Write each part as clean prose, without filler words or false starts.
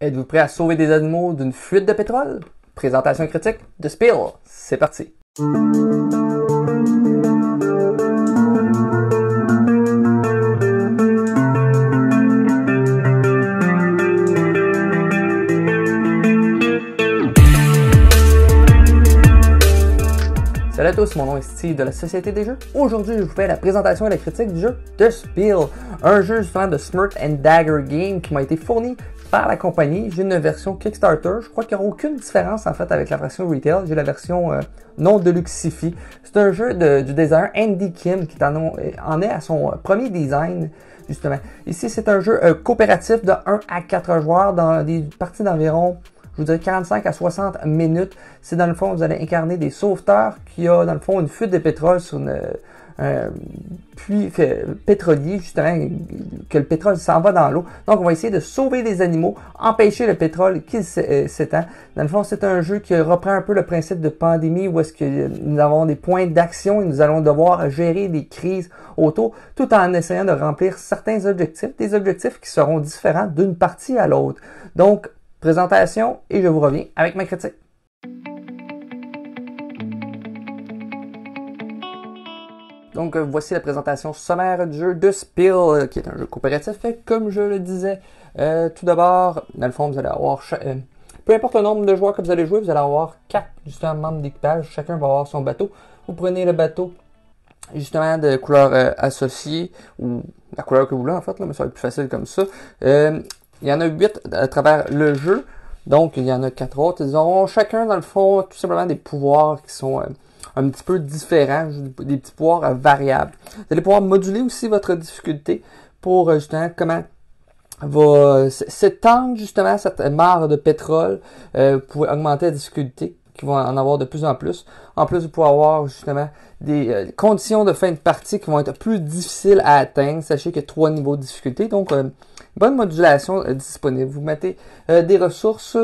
Êtes-vous prêt à sauver des animaux d'une fuite de pétrole? Présentation critique de Spill. C'est parti! Salut à tous, mon nom est Steve de la Société des Jeux. Aujourd'hui, je vous fais la présentation et la critique du jeu The Spill, un jeu justement de Smurf and Dagger Game qui m'a été fourni par la compagnie. J'ai une version Kickstarter. Je crois qu'il n'y aura aucune différence en fait avec la version retail. J'ai la version non deluxifie. C'est un jeu du designer Andy Kim qui en est à son premier design. Justement. Ici, c'est un jeu coopératif de 1 à 4 joueurs dans des parties d'environ, je vous dirais 45 à 60 minutes. C'est dans le fond, vous allez incarner des sauveteurs qui a dans le fond une fuite de pétrole sur un puits pétrolier, justement, que le pétrole s'en va dans l'eau. Donc, on va essayer de sauver les animaux, empêcher le pétrole qui s'étend. Dans le fond, c'est un jeu qui reprend un peu le principe de pandémie où est-ce que nous avons des points d'action et nous allons devoir gérer des crises autour, tout en essayant de remplir certains objectifs, des objectifs qui seront différents d'une partie à l'autre. Donc, présentation et je vous reviens avec ma critique. Donc voici la présentation sommaire du jeu The Spill, qui est un jeu coopératif. Comme je le disais, tout d'abord, dans le fond, vous allez avoir, peu importe le nombre de joueurs que vous allez jouer, vous allez avoir 4 justement membres d'équipage. Chacun va avoir son bateau. Vous prenez le bateau justement de couleur associée, ou la couleur que vous voulez en fait, là, mais ça va être plus facile comme ça. Il y en a 8 à travers le jeu, donc il y en a 4 autres. Ils auront chacun, dans le fond, tout simplement des pouvoirs qui sont un petit peu différents, des petits pouvoirs variables. Vous allez pouvoir moduler aussi votre difficulté pour justement comment va s'étendre justement cette mare de pétrole. Vous pouvez augmenter la difficulté, qui vont en avoir de plus en plus. En plus, vous pouvez avoir justement des conditions de fin de partie qui vont être plus difficiles à atteindre. Sachez qu'il y a 3 niveaux de difficulté, donc bonne modulation disponible. Vous mettez des ressources,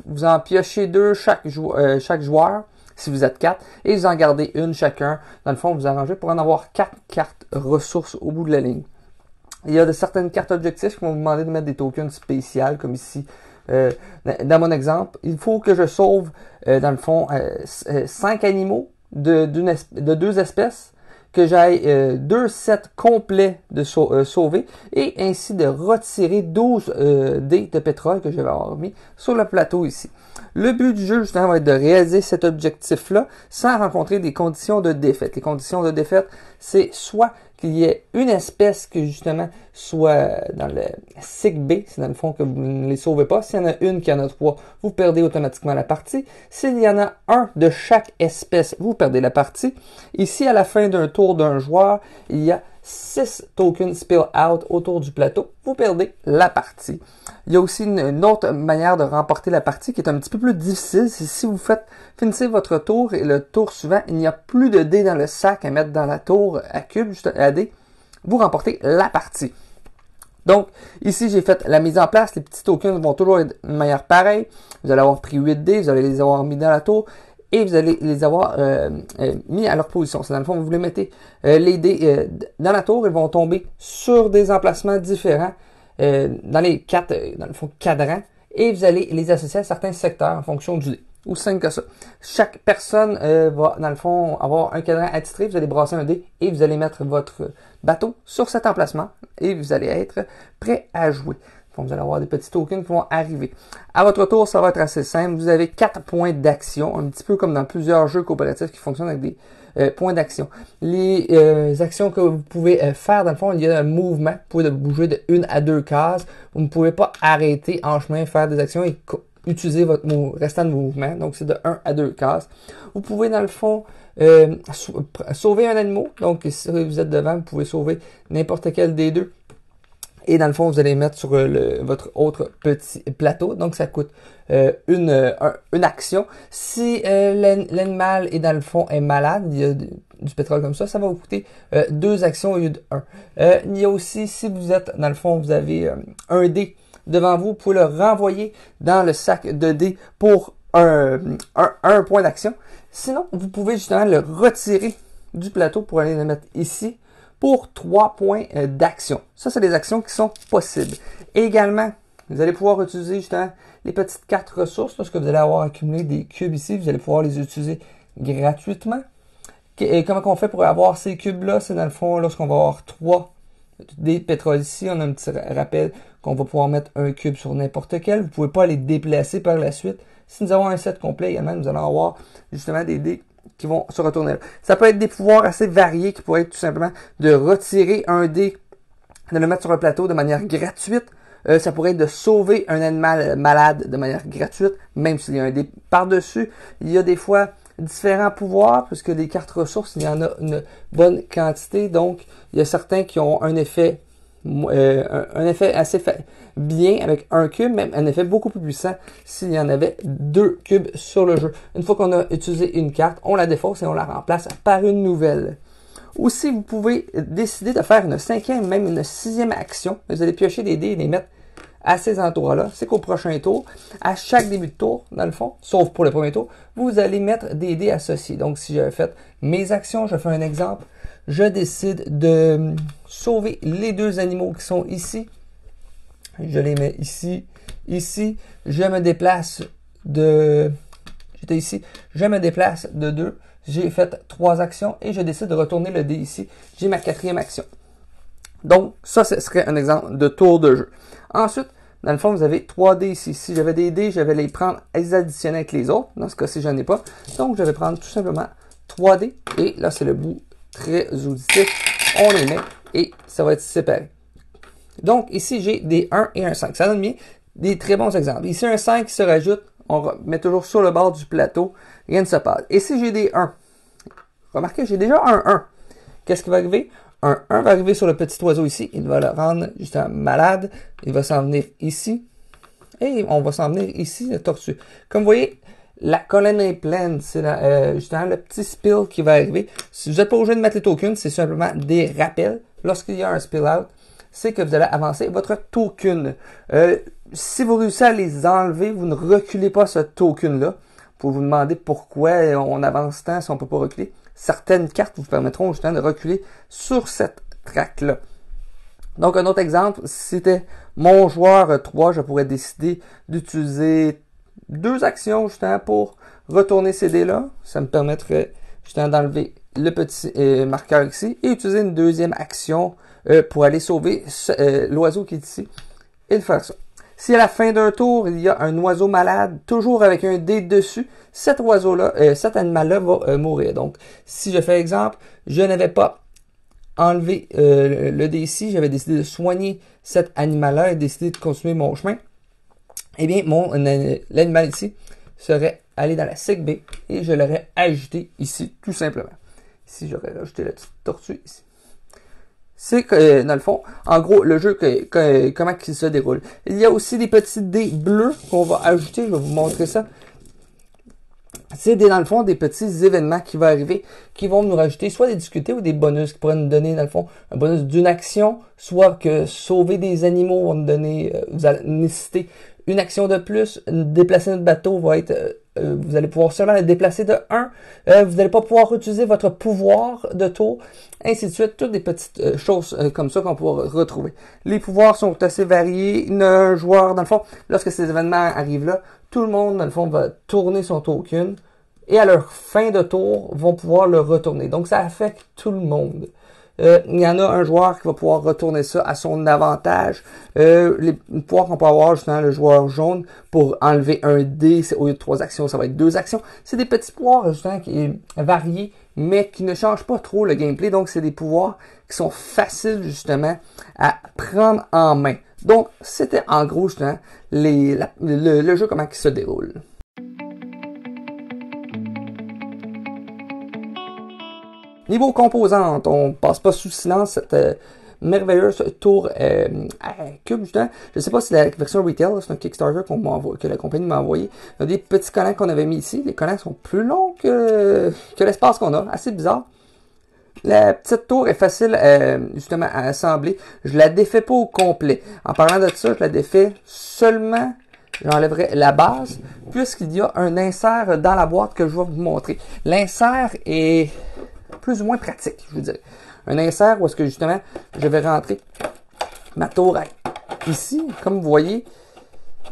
vous en piochez 2 chaque joueur, si vous êtes 4, et vous en gardez une chacun. Dans le fond, vous arrangez pour en avoir 4 cartes ressources au bout de la ligne. Il y a de certaines cartes objectifs qui vont vous demander de mettre des tokens spéciales, comme ici. Dans mon exemple, il faut que je sauve, dans le fond, 5 animaux de 2 espèces, que j'aille 2 sets complets de sauver, et ainsi de retirer 12 dés de pétrole que je vais avoir mis sur le plateau ici. Le but du jeu, justement, va être de réaliser cet objectif-là sans rencontrer des conditions de défaite. Les conditions de défaite, c'est soit qu'il y ait une espèce que, justement, soit dans le sick B, c'est dans le fond que vous ne les sauvez pas. S'il y en a une qui en a 3, vous perdez automatiquement la partie. S'il y en a un de chaque espèce, vous perdez la partie. Ici, à la fin d'un tour d'un joueur, il y a 6 tokens spill out autour du plateau, vous perdez la partie. Il y a aussi une autre manière de remporter la partie qui est un petit peu plus difficile, c'est si vous finissez votre tour et le tour suivant, il n'y a plus de dés dans le sac à mettre dans la tour à cube, juste à dés, vous remportez la partie. Donc, ici, j'ai fait la mise en place, les petits tokens vont toujours être de manière pareille, vous allez avoir pris 8 dés, vous allez les avoir mis dans la tour, et vous allez les avoir mis à leur position. C'est dans le fond, vous les mettez les dés dans la tour, ils vont tomber sur des emplacements différents dans les 4, dans le fond, cadrans, et vous allez les associer à certains secteurs en fonction du dé. Aussi simple que ça. Chaque personne va, dans le fond, avoir un cadran attitré, vous allez brasser un dé, et vous allez mettre votre bateau sur cet emplacement, et vous allez être prêt à jouer. Donc, vous allez avoir des petits tokens qui vont arriver. À votre tour, ça va être assez simple. Vous avez 4 points d'action, un petit peu comme dans plusieurs jeux coopératifs qui fonctionnent avec des points d'action. Les actions que vous pouvez faire, dans le fond, il y a un mouvement. Vous pouvez bouger de 1 à 2 cases. Vous ne pouvez pas arrêter en chemin, faire des actions et utiliser votre restant de mouvement. Donc, c'est de 1 à 2 cases. Vous pouvez, dans le fond, sauver un animal. Donc, si vous êtes devant, vous pouvez sauver n'importe quel des deux. Et dans le fond, vous allez mettre sur votre autre petit plateau. Donc, ça coûte une action. Si l'animal est dans le fond est malade, il y a du pétrole comme ça va vous coûter 2 actions au lieu de 1. Il y a aussi, si vous êtes dans le fond, vous avez un dé devant vous, vous pouvez le renvoyer dans le sac de dés pour un point d'action. Sinon, vous pouvez justement le retirer du plateau pour aller le mettre ici pour 3 points d'action. Ça, c'est des actions qui sont possibles. Et également, Vous allez pouvoir utiliser justement les petites cartes ressources. Lorsque vous allez avoir accumulé des cubes ici, vous allez pouvoir les utiliser gratuitement. Et comment on fait pour avoir ces cubes-là? C'est dans le fond, lorsqu'on va avoir 3 dés de pétrole ici, on a un petit rappel qu'on va pouvoir mettre un cube sur n'importe quel. Vous ne pouvez pas les déplacer par la suite. Si nous avons un set complet également, nous allons avoir justement des dés qui vont se retourner là. Ça peut être des pouvoirs assez variés qui pourraient être tout simplement de retirer un dé, de le mettre sur le plateau de manière gratuite. Ça pourrait être de sauver un animal malade de manière gratuite, même s'il y a un dé par-dessus. Il y a des fois différents pouvoirs, puisque les cartes ressources, il y en a une bonne quantité. Donc, il y a certains qui ont un effet assez bien avec un cube, même un effet beaucoup plus puissant s'il y en avait 2 cubes sur le jeu. Une fois qu'on a utilisé une carte, on la défausse et on la remplace par une nouvelle. Aussi, vous pouvez décider de faire une 5e, même une 6e action. Vous allez piocher des dés et les mettre à ces endroits-là. C'est qu'au prochain tour, à chaque début de tour, dans le fond, sauf pour le premier tour, vous allez mettre des dés associés. Donc, si j'avais fait mes actions, je fais un exemple, je décide de sauver les 2 animaux qui sont ici. Je les mets ici, ici. Je me déplace de... J'étais ici. Je me déplace de 2. J'ai fait 3 actions et je décide de retourner le dé ici. J'ai ma 4e action. Donc, ça, ce serait un exemple de tour de jeu. Ensuite, dans le fond, vous avez 3 dés ici. Si j'avais des dés, je vais les prendre et les additionner avec les autres. Dans ce cas-ci, je n'en ai pas. Donc, je vais prendre tout simplement 3 dés. Et là, c'est le bout très auditif. On les met et ça va être séparé. Donc, ici, j'ai des 1 et un 5. Ça donne bien des très bons exemples. Ici, un 5 qui se rajoute. On met toujours sur le bord du plateau. Rien ne se passe. Et si j'ai des 1, remarquez, j'ai déjà un 1. Qu'est-ce qui va arriver? Un 1 va arriver sur le petit oiseau ici. Il va le rendre justement malade. Il va s'en venir ici. Et on va s'en venir ici, le tortue. Comme vous voyez, la colonne est pleine. C'est justement le petit spill qui va arriver. Si vous n'êtes pas obligé de mettre les tokens, c'est simplement des rappels. Lorsqu'il y a un spill out, c'est que vous allez avancer votre token. Si vous réussissez à les enlever, vous ne reculez pas ce token-là. Pour vous demander pourquoi on avance tant si on ne peut pas reculer. Certaines cartes vous permettront justement de reculer sur cette track-là. Donc, un autre exemple, si c'était mon joueur 3, je pourrais décider d'utiliser 2 actions justement pour retourner ces dés-là. Ça me permettrait justement d'enlever le petit marqueur ici et utiliser une 2e action pour aller sauver l'oiseau qui est ici et de faire ça. Si à la fin d'un tour, il y a un oiseau malade, toujours avec un dé dessus, cet oiseau-là, cet animal-là va mourir. Donc, si je fais exemple, je n'avais pas enlevé le dé ici, j'avais décidé de soigner cet animal-là et décidé de continuer mon chemin, eh bien, l'animal ici serait allé dans la SIG B et je l'aurais ajouté ici, tout simplement. Ici, j'aurais rajouté la petite tortue ici. C'est que, dans le fond, en gros, le jeu, comment il se déroule. Il y a aussi des petits dés bleus qu'on va ajouter. Je vais vous montrer ça. C'est dans le fond des petits événements qui vont arriver, qui vont nous rajouter soit des difficultés ou des bonus qui pourraient nous donner, dans le fond, un bonus d'une action, soit que sauver des animaux va nous donner, vous allez nécessiter une action de plus, déplacer notre bateau va être, vous allez pouvoir seulement le déplacer de 1, vous n'allez pas pouvoir utiliser votre pouvoir de tour, ainsi de suite, toutes des petites choses comme ça qu'on pourra retrouver. Les pouvoirs sont assez variés, un joueur, dans le fond, lorsque ces événements arrivent là, tout le monde, dans le fond, va tourner son token, et à leur fin de tour, vont pouvoir le retourner. Donc, ça affecte tout le monde. Il y en a un joueur qui va pouvoir retourner ça à son avantage. Les pouvoirs qu'on peut avoir, justement, le joueur jaune, pour enlever un dé, au lieu de 3 actions, ça va être 2 actions. C'est des petits pouvoirs, justement, qui variés, mais qui ne changent pas trop le gameplay. Donc, c'est des pouvoirs qui sont faciles, justement, à prendre en main. Donc, c'était en gros, justement, le jeu, comment il se déroule. Niveau composantes, on passe pas sous silence cette merveilleuse tour à cube, justement. Je sais pas si la version retail, c'est un Kickstarter que la compagnie m'a envoyé. Il y a des petits collants qu'on avait mis ici. Les collants sont plus longs que l'espace qu'on a. Assez bizarre. La petite tour est facile justement à assembler. Je la défais pas au complet. En parlant de ça, je la défais seulement. J'enlèverai la base, puisqu'il y a un insert dans la boîte que je vais vous montrer. L'insert est plus ou moins pratique, je vous dirais. Un insert où est-ce que justement, je vais rentrer ma tour ici. Comme vous voyez,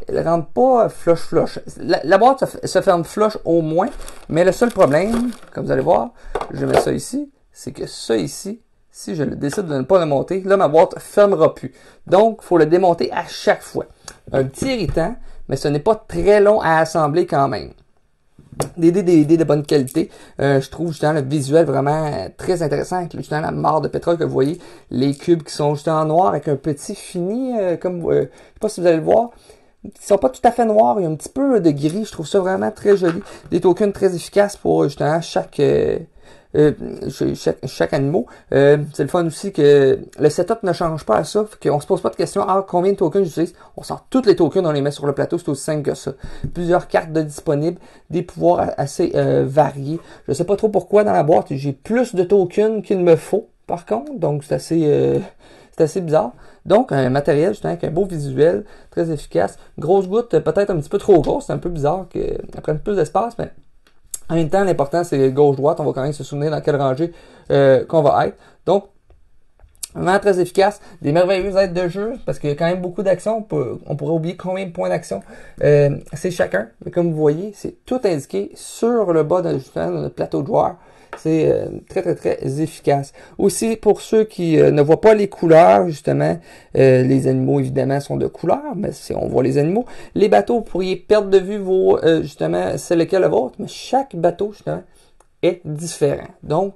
elle rentre pas flush. La boîte se ferme flush au moins, mais le seul problème, comme vous allez voir, je mets ça ici, c'est que ça ici, si je décide de ne pas le monter, là, ma boîte fermera plus. Donc, il faut le démonter à chaque fois. Un petit irritant, mais ce n'est pas très long à assembler quand même. Des dés de bonne qualité. Je trouve justement le visuel vraiment très intéressant avec justement la mare de pétrole que vous voyez. Les cubes qui sont justement noirs avec un petit fini, comme je sais pas si vous allez le voir. Ils sont pas tout à fait noirs, il y a un petit peu de gris. Je trouve ça vraiment très joli. Des tokens très efficaces pour justement chaque animal. C'est le fun aussi que le setup ne change pas à ça, qu'on se pose pas de questions, combien de tokens j'utilise. On sort tous les tokens, on les met sur le plateau, c'est aussi simple que ça. Plusieurs cartes disponibles, des pouvoirs assez variés. Je sais pas trop pourquoi dans la boîte, j'ai plus de tokens qu'il me faut, par contre, donc c'est assez bizarre. Donc, un matériel, justement, avec un beau visuel, très efficace. Grosse goutte, peut-être un petit peu trop grosse, c'est un peu bizarre qu'elle prenne plus d'espace, mais en même temps, l'important, c'est gauche-droite. On va quand même se souvenir dans quelle rangée qu'on va être. Donc, vraiment très efficace. Des merveilleuses aides de jeu, parce qu'il y a quand même beaucoup d'actions. On pourrait oublier combien de points d'action c'est chacun. Mais comme vous voyez, c'est tout indiqué sur le bas de notre plateau de joueurs. C'est très efficace. Aussi, pour ceux qui ne voient pas les couleurs, justement, les animaux, évidemment, sont de couleur, mais si on voit les animaux. Les bateaux, vous pourriez perdre de vue justement, c'est lequel le vôtre, mais chaque bateau, justement, est différent. Donc,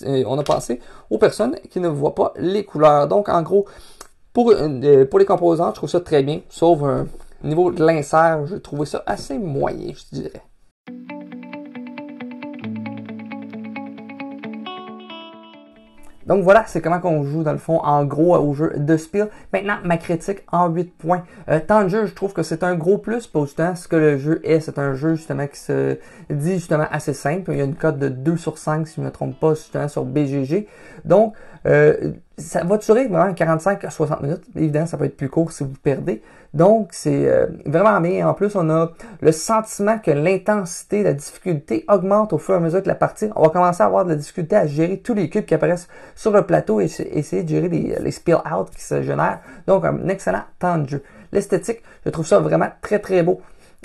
on a pensé aux personnes qui ne voient pas les couleurs. Donc, en gros, pour les composants, je trouve ça très bien, sauf un niveau de l'insert, je trouvais ça assez moyen, je dirais. Donc voilà, c'est comment qu'on joue dans le fond en gros au jeu de Spill. Maintenant, ma critique en 8 points. Temps de jeu, je trouve que c'est un gros plus pour justement ce que le jeu est. C'est un jeu justement qui se dit justement assez simple. Il y a une cote de 2 sur 5 si je ne me trompe pas justement sur BGG. Donc, ça va durer vraiment 45 à 60 minutes. Évidemment, ça peut être plus court si vous perdez. Donc, c'est vraiment bien. En plus, on a le sentiment que l'intensité, la difficulté augmente au fur et à mesure que la partie. On va commencer à avoir de la difficulté à gérer tous les cubes qui apparaissent sur le plateau et essayer de gérer les spill-out qui se génèrent. Donc, un excellent temps de jeu. L'esthétique, je trouve ça vraiment très beau.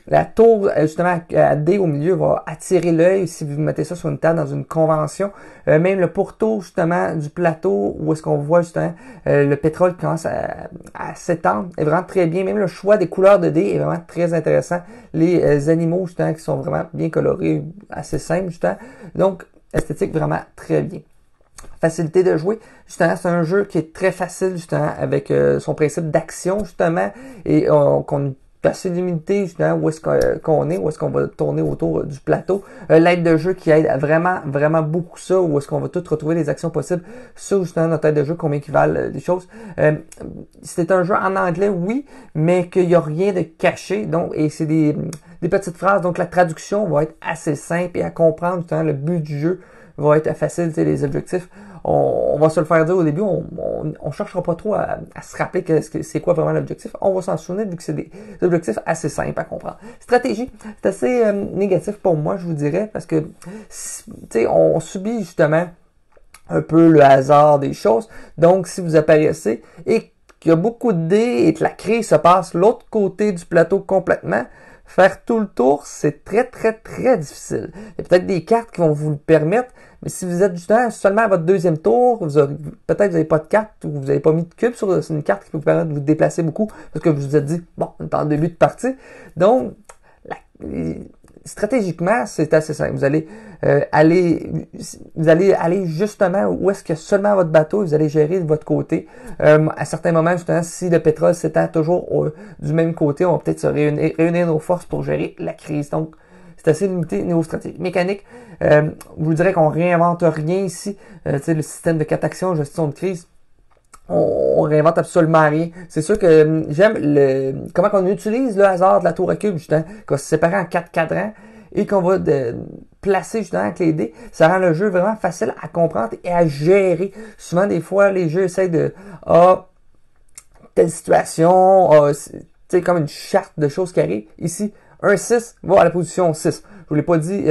La tour, justement, à D au milieu va attirer l'œil si vous mettez ça sur une table dans une convention. Même le pourtour, justement, du plateau, où est-ce qu'on voit, justement, le pétrole qui commence à s'étendre, est vraiment très bien. Même le choix des couleurs de dés est vraiment très intéressant. Les animaux, justement, qui sont vraiment bien colorés, assez simples, justement. Donc, esthétique vraiment très bien. Facilité de jouer, justement, c'est un jeu qui est très facile, justement, avec son principe d'action, justement, et qu'on assez limité justement où est-ce qu'on est, où est-ce qu'on va tourner autour du plateau. L'aide de jeu qui aide vraiment beaucoup ça, où est-ce qu'on va tout retrouver les actions possibles sur justement notre aide de jeu, combien qui valent des choses. C'est un jeu en anglais, oui, mais qu'il n'y a rien de caché, donc, et c'est des petites phrases, donc la traduction va être assez simple et à comprendre, justement, le but du jeu va être facile, les objectifs. On va se le faire dire au début, on cherchera pas trop à se rappeler que c'est quoi vraiment l'objectif. On va s'en souvenir vu que c'est des objectifs assez simples à comprendre. Stratégie, c'est assez négatif pour moi, je vous dirais, parce que on subit justement un peu le hasard des choses. Donc, si vous apparaissez et qu'il y a beaucoup de dés et que la crise se passe l'autre côté du plateau complètement, faire tout le tour, c'est très difficile. Il y a peut-être des cartes qui vont vous le permettre, mais si vous êtes justement seulement à votre deuxième tour, peut-être vous n'avez pas de carte ou vous n'avez pas mis de cube sur une carte qui peut vous permettre de vous déplacer beaucoup parce que vous vous êtes dit, bon, on est en début de partie. Donc, stratégiquement, c'est assez simple. Vous allez aller justement où est-ce que seulement votre bateau, vous allez gérer de votre côté. À certains moments, justement, si le pétrole s'étend toujours du même côté, on va peut-être se réunir nos forces pour gérer la crise. Donc, c'est assez limité niveau stratégie. Mécanique, je vous dirais qu'on réinvente rien ici. Le système de 4 actions, gestion de crise, on réinvente absolument rien. C'est sûr que j'aime comment on utilise le hasard de la tour à cube, justement, qu'on va se séparer en 4 cadrans et qu'on va placer justement avec les dés. Ça rend le jeu vraiment facile à comprendre et à gérer. Souvent, des fois, les jeux essayent de telle situation, comme une charte de choses qui arrivent. Ici, un 6 va à la position 6. Je vous l'ai pas dit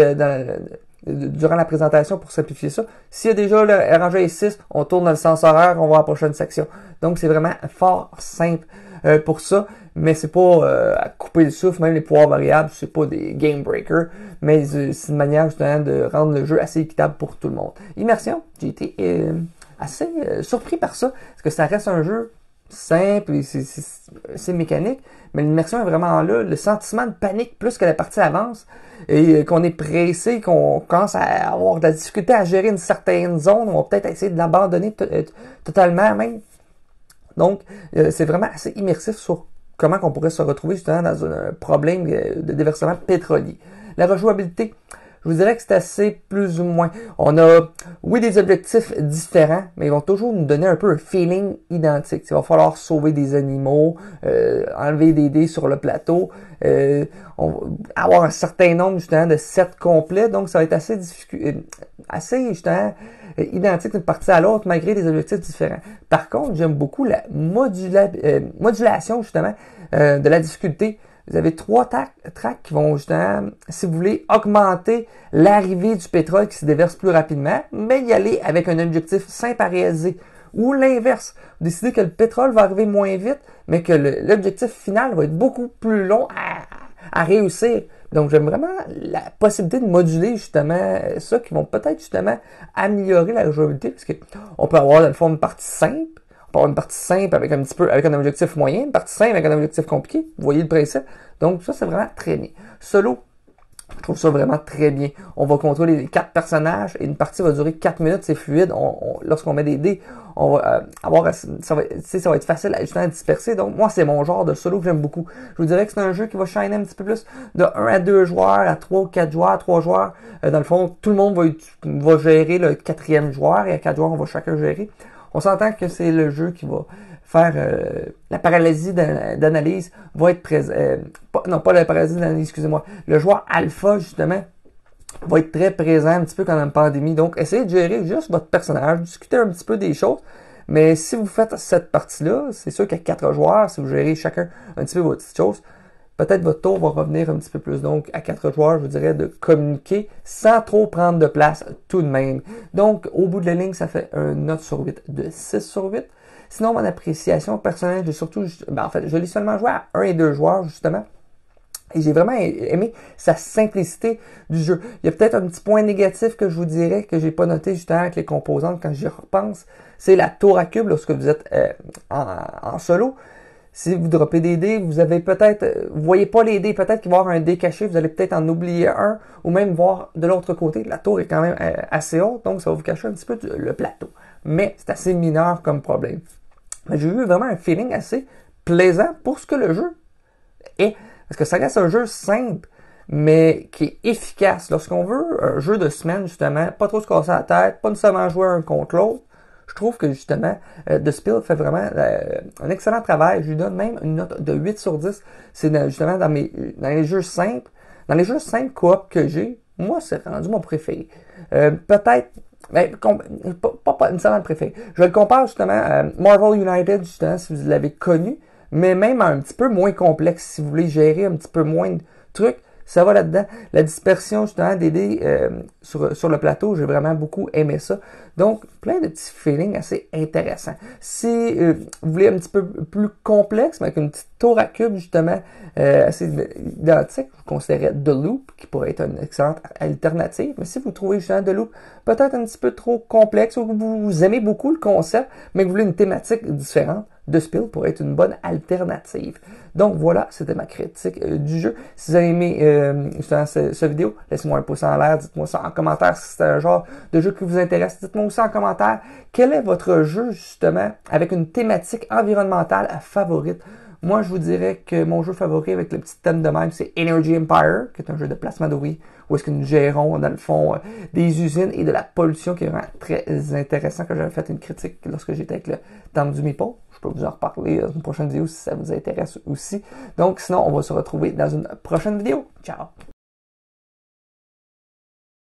durant la présentation pour simplifier ça. S'il y a déjà le rangé 6, on tourne dans le sens horaire, on va à la prochaine section. Donc, c'est vraiment fort simple pour ça, mais c'est pas à couper le souffle, même les pouvoirs variables, c'est pas des game breakers, mais c'est une manière justement de rendre le jeu assez équitable pour tout le monde. Immersion, j'ai été assez surpris par ça, parce que ça reste un jeu simple et c'est mécanique, mais l'immersion est vraiment là, le sentiment de panique plus que la partie avance et qu'on est pressé, qu'on commence à avoir de la difficulté à gérer une certaine zone, on va peut-être essayer de l'abandonner totalement même. Donc, c'est vraiment assez immersif sur comment on pourrait se retrouver justement dans un problème de déversement pétrolier. La rejouabilité, je vous dirais que c'est assez plus ou moins. On a, oui, des objectifs différents, mais ils vont toujours nous donner un peu un feeling identique. Il va falloir sauver des animaux, enlever des dés sur le plateau, on va avoir un certain nombre justement de sets complets, donc ça va être assez justement identique d'une partie à l'autre malgré des objectifs différents. Par contre, j'aime beaucoup la modulation justement de la difficulté. Vous avez 3 tracks qui vont justement, si vous voulez, augmenter l'arrivée du pétrole qui se déverse plus rapidement, mais y aller avec un objectif simple à réaliser. Ou l'inverse, vous décidez que le pétrole va arriver moins vite, mais que l'objectif final va être beaucoup plus long à réussir. Donc, j'aime vraiment la possibilité de moduler justement ça, qui vont peut-être justement améliorer la jouabilité, parce que on peut avoir dans le fond une partie simple, on peut avoir une partie simple avec un objectif moyen, une partie simple avec un objectif compliqué. Vous voyez le principe? Donc, ça, c'est vraiment très bien. Solo, je trouve ça vraiment très bien. On va contrôler les 4 personnages et une partie va durer 4 minutes, c'est fluide. Lorsqu'on met des dés, on va ça va être facile à disperser. Donc, moi, c'est mon genre de solo que j'aime beaucoup. Je vous dirais que c'est un jeu qui va shiner un petit peu plus de 1 à 2 joueurs, à 3 ou 4 joueurs, à 3 joueurs. Dans le fond, tout le monde va gérer le 4e joueur et à 4 joueurs, on va chacun gérer. On s'entend que c'est le jeu qui va faire la paralysie d'analyse va être présent. Pas la paralysie d'analyse, excusez-moi. Le joueur alpha, justement, va être très présent un petit peu comme une pandémie. Donc, essayez de gérer juste votre personnage, discuter un petit peu des choses. Mais si vous faites cette partie-là, c'est sûr qu'à 4 joueurs, si vous gérez chacun un petit peu votre petite chose, peut-être votre tour va revenir un petit peu plus. Donc, à 4 joueurs, je vous dirais de communiquer sans trop prendre de place tout de même. Donc, au bout de la ligne, ça fait un note sur 8 de 6 sur 8. Sinon, mon appréciation personnelle, je l'ai seulement joué à 1 et 2 joueurs, justement. Et j'ai vraiment aimé sa simplicité du jeu. Il y a peut-être un petit point négatif que je vous dirais, que j'ai pas noté justement avec les composantes quand j'y repense. C'est la tour à cube lorsque vous êtes en solo. Si vous droppez des dés, vous avez vous voyez pas les dés, peut-être qu'il va y avoir un dé caché, vous allez peut-être en oublier un, ou même voir de l'autre côté. La tour est quand même assez haute, donc ça va vous cacher un petit peu le plateau. Mais c'est assez mineur comme problème. Mais j'ai eu vraiment un feeling assez plaisant pour ce que le jeu est. Parce que ça reste un jeu simple, mais qui est efficace. Lorsqu'on veut un jeu de semaine, justement, pas trop se casser la tête, pas nécessairement jouer un contre l'autre, je trouve que justement, The Spill fait vraiment un excellent travail. Je lui donne même une note de 8 sur 10. C'est justement dans les jeux simples. Dans les jeux simples coop que j'ai, moi, c'est rendu mon préféré. Peut-être, mais pas nécessairement le préféré. Je le compare justement à Marvel United, justement, si vous l'avez connu, mais même un petit peu moins complexe. Si vous voulez gérer un petit peu moins de trucs, ça va là-dedans. La dispersion, justement, des dés sur le plateau, j'ai vraiment beaucoup aimé ça. Donc, plein de petits feelings assez intéressants. Si vous voulez un petit peu plus complexe, mais avec une petite tour à cube, justement, assez identique, je considérais The Loop, qui pourrait être une excellente alternative. Mais si vous trouvez justement The Loop peut-être un petit peu trop complexe, ou que vous aimez beaucoup le concept, mais que vous voulez une thématique différente, The Spill pourrait être une bonne alternative. Donc voilà, c'était ma critique du jeu. Si vous avez aimé justement cette vidéo, laissez-moi un pouce en l'air, dites-moi ça en commentaire si c'est un genre de jeu qui vous intéresse. Dites-moi aussi en commentaire quel est votre jeu justement avec une thématique environnementale favorite. Moi, je vous dirais que mon jeu favori avec le petit thème de même, c'est Energy Empire, qui est un jeu de placement d'ouvriers, où est-ce que nous gérons, dans le fond, des usines et de la pollution, qui est vraiment très intéressant, que j'avais fait une critique lorsque j'étais avec le Temple du Meeple. Je peux vous en reparler dans une prochaine vidéo si ça vous intéresse aussi. Donc, sinon, on va se retrouver dans une prochaine vidéo. Ciao!